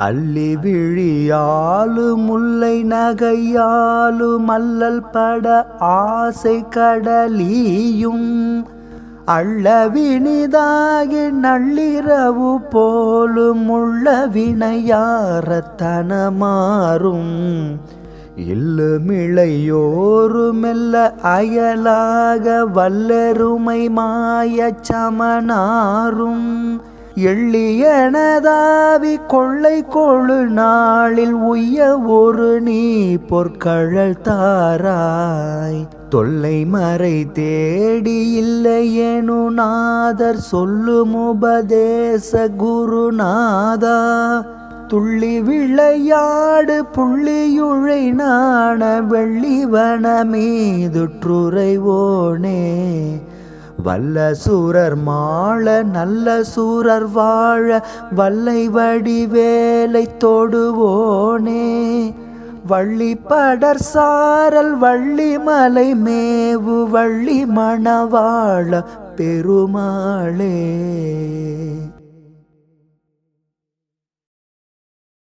அள்ளி விழியாலு முல்லை நகையாலு மல்லல் பட ஆசை கடலியும் அள்ளவினிதாகி நள்ளிரவு போலும் உள்ள வினையாரத்தனமாறும் இல்லுமிளையோரு மெல்ல அயலாக வல்லருமை மாயச் சமனாரும் எள்ளியனதாவி கொள்ளை கொழு நாளில் உய்ய ஒரு நீ பொற்கழல் தாராய் தொல்லை மறை தேடி இல்லையெனு நாதர் சொல்லும் உபதேச குருநாதா துள்ளி விளையாடு புள்ளியுழை நாண வெள்ளிவன மீதுற்றுரைவோனே வல்ல சூரர் மாள நல்ல சூரர் வாழ வல்லை வடிவேலை தொடுவோனே வள்ளி படர் சாரல் வள்ளி மலை மேவு வள்ளி மணவாழ பெருமாளே.